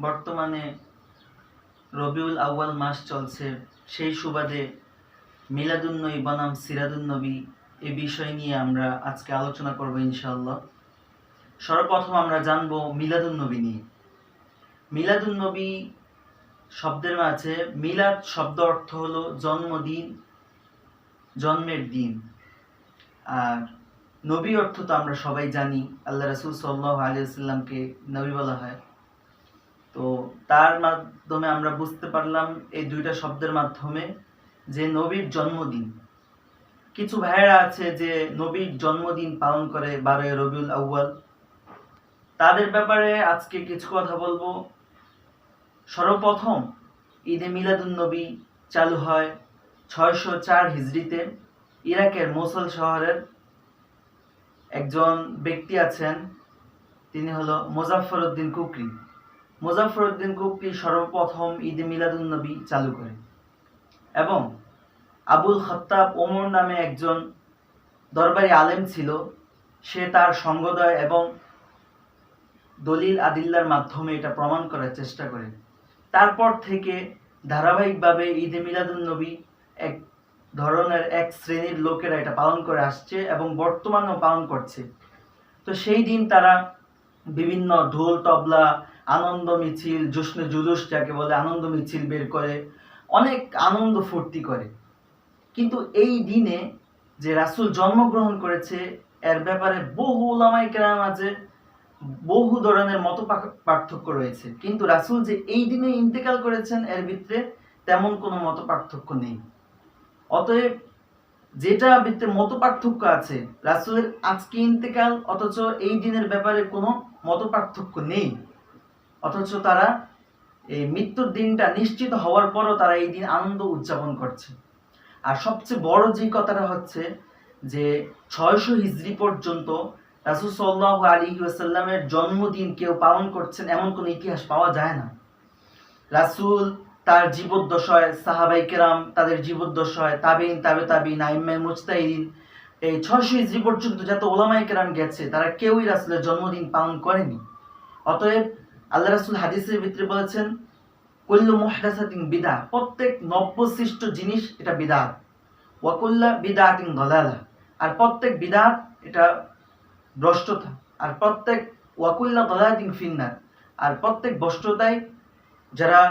বর্তমানে রবিউল আউয়াল মাস চলছে, সেই সুবাদে মিলাদুন্নবী বনাম সিরাদুন্নবী এই বিষয় নিয়ে আমরা আজকে আলোচনা করব ইনশাআল্লাহ। সর্বপ্রথম আমরা জানব মিলাদুন্নবী নিয়ে। মিলাদুন্নবী শব্দের মাঝে মিলাদ শব্দ অর্থ হলো জন্মদিন, জন্মের দিন। আর নবী অর্থ তো আমরা সবাই জানি, আল্লাহ রাসূল সাল্লাল্লাহু আলাইহি ওয়াসাল্লামকে নবী বলা হয়। তো তার মাধ্যমে আমরা বুঝতে পারলাম এই দুইটা শব্দের মাধ্যমে যে নবীর জন্মদিন। কিছু ভাইয়েরা আছে যে নবীর জন্মদিন পালন করে 12 রবিউল আউয়াল, তাদের ব্যাপারে আজকে কিছু কথা বলবো। সর্বপ্রথম ঈদে মিলাদুন্নবী চালু হয় 604 হিজরিতে ইরাকের মোসুল শহরের একজন ব্যক্তি আছেন, তিনি হলো মুজাফফর উদ্দিন কুকরি। মুজাফফর উদ্দিন কুকরি সর্বপ্রথম ঈদে মিলাদুন্নবী চালু করে এবং আবুল খাত্তাব ওমর নামে একজন দরবারি আলেম ছিল, সে তার সঙ্গদয় এবং দলিল আদিল্লার মাধ্যমে এটা প্রমাণ করার চেষ্টা করে। তারপর থেকে ধারাবাহিকভাবে ঈদে মিলাদুন্নবী এক ধরনের এক শ্রেণীর লোকেরা এটা পালন করে আসছে এবং বর্তমানেও পালন করছে। তো সেই দিন তারা বিভিন্ন ঢোল তবলা, আনন্দ মিছিল, জশ্নে জুলুস যাকে বলে, আনন্দ মিছিল বের করে অনেক আনন্দ ফুর্তি করে। কিন্তু এই দিনে যে রাসূল জন্মগ্রহণ করেছে এর ব্যাপারে বহু উলামায়ে কেরাম মাঝে বহু ধরনের মত পার্থক্য রয়েছে, কিন্তু রাসূল যে এই দিনে ইন্তেকাল করেছেন এর ভিতরে তেমন কোনো মত পার্থক্য নেই। অতএব যেটা ভিতরে মত পার্থক্য আছে, রাসূলের আজকে ইন্তেকাল অথচ এই দিনের ব্যাপারে কোনো মত পার্থক্য নেই, অথচ তারা এই মৃত্যুর দিনটা নিশ্চিত হওয়ার পরও তারা এই দিন আনন্দ উদযাপন করছে। আর সবচেয়ে বড় যে কথাটা হচ্ছে যে 600 হিজরি পর্যন্ত রাসূল সাল্লাল্লাহু আলাইহি ওয়াসাল্লামের জন্মদিন কেউ পালন করছেন এমন কোনো ইতিহাস পাওয়া যায় না। রাসূল তার জীবদ্দশায়, সাহাবায়ে কেরাম তাদের জীবদ্দশায়, তাবেঈন, তাবে তাবেঈন, আইম্মায়ে মুজতাহিদিন, এই 600 হিজরি পর্যন্ত যত উলামায়ে কেরাম গেছে তারা কেউই রাসূলের জন্মদিন পালন করেনি। অতএব আল্লাহ রাসূল হাদিসের ভিতরে বলেছেন কুল্লু মুহদাসাতিন বিদআহ, প্রত্যেক নব্যসৃষ্ট জিনিস এটা বিদআত, ওয়া কুল্লু বিদআতিন দালালা, আর প্রত্যেক বিদআত এটা ভ্রষ্টতা, আর প্রত্যেক ওয়া কুল্লু দালালাতিন ফিন্নার, আর প্রত্যেক ভ্রষ্টতায় যারা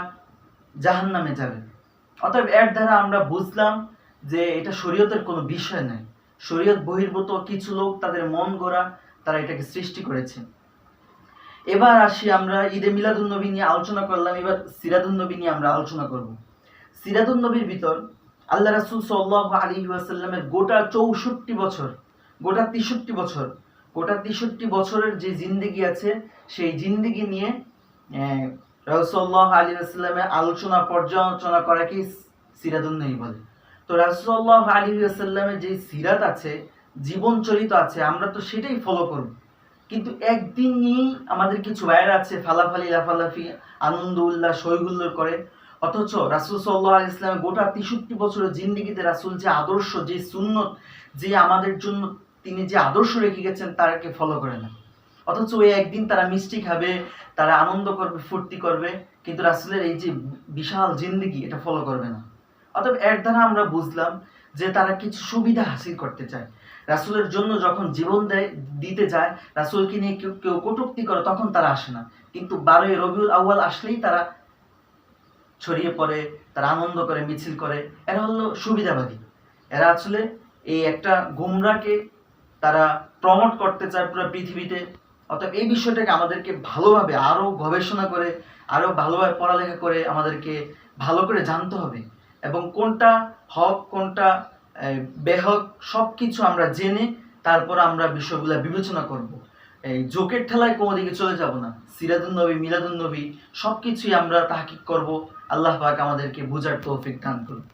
জাহান্নামে যাবে। অতএব এর দ্বারা আমরা বুঝলাম যে এটা শরীয়তের কোনো বিষয় নয়, শরীয়ত বহির্ভূত কিছু লোক তাদের মন গড়া তারা এটাকে সৃষ্টি করেছে। এবার আসি, আমরা ঈদে মিলাদুন্নবী নিয়ে আলোচনা করলাম, এবার সিরাদুন্নবী নিয়ে আমরা আলোচনা করব। সিরাদুন্নবীর ভিতর আল্লাহ রাসূল সাল্লাল্লাহু আলাইহি ওয়াসাল্লামের গোটা 64 বছর, গোটা 63 বছরের যে জিন্দেগি আছে সেই জিন্দেগি নিয়ে রাসূল সাল্লাল্লাহু আলাইহি ওয়াসাল্লামের আলোচনা পর্যালোচনা করাকে সিরাদুন্নবী বলে। তো রাসূল সাল্লাল্লাহু আলাইহি ওয়াসাল্লামের যে সিরাত আছে, জীবন চরিত আছে, আমরা তো সেটাই ফলো করব। কিন্তু একদিন নিয়েই আমাদের কিছু ভাইয়েরা আছে ফালাফালি লাফালাফি আনন্দ উল্লাস হইহুল্লোড় করে, অথচ রাসূল সাল্লাল্লাহু আলাইহি ওয়াসাল্লামের গোটা 63 বছরের জিন্দেগিতে রাসূল যে আদর্শ, যে সুন্নত, যে আমাদের জন্য তিনি যে আদর্শ রেখে গেছেন তারকে ফলো করে না। অথচ ওই একদিন তারা মিষ্টি খাবে, তারা আনন্দ করবে, ফুর্তি করবে, কিন্তু রাসূলের এই যে বিশাল জিন্দেগি এটা ফলো করবে না। অতএব এর দ্বারা আমরা বুঝলাম যে তারা কিছু সুবিধা হাসিল করতে চায়। রাসূলের জন্য যখন জীবন দিতে যায়, রাসূলকে নিয়ে কেউ কটূক্তি করে, তখন তারা আসে না। কিন্তু 12 রবিউল আউয়াল আসলেই তারা ছড়িয়ে পড়ে, তারা আনন্দ করে, মিছিল করে। এরা হলো সুবিধাবাদী, এরা আসলে এই একটা গুমরাহকে তারা প্রমোট করতে চায় পুরো পৃথিবীতে। অতএব এই বিষয়টাকে আমাদেরকে ভালোভাবে আরো গবেষণা করে, আরো ভালোভাবে পড়ালেখা করে আমাদেরকে ভালো করে জানতে হবে এবং কোনটা হক কোনটা বেহক সবকিছু আমরা জেনে তারপর আমরা বিষয়গুলো বিবেচনা করব। এই জোকের ঠেলায় কোনো দিকে চলে যাব না। সিরাদুন্নবী, মিলাদুন্নবী সবকিছুই আমরা তাহকিক করব। আল্লাহ পাক আমাদেরকে বুঝার তৌফিক দান করুন।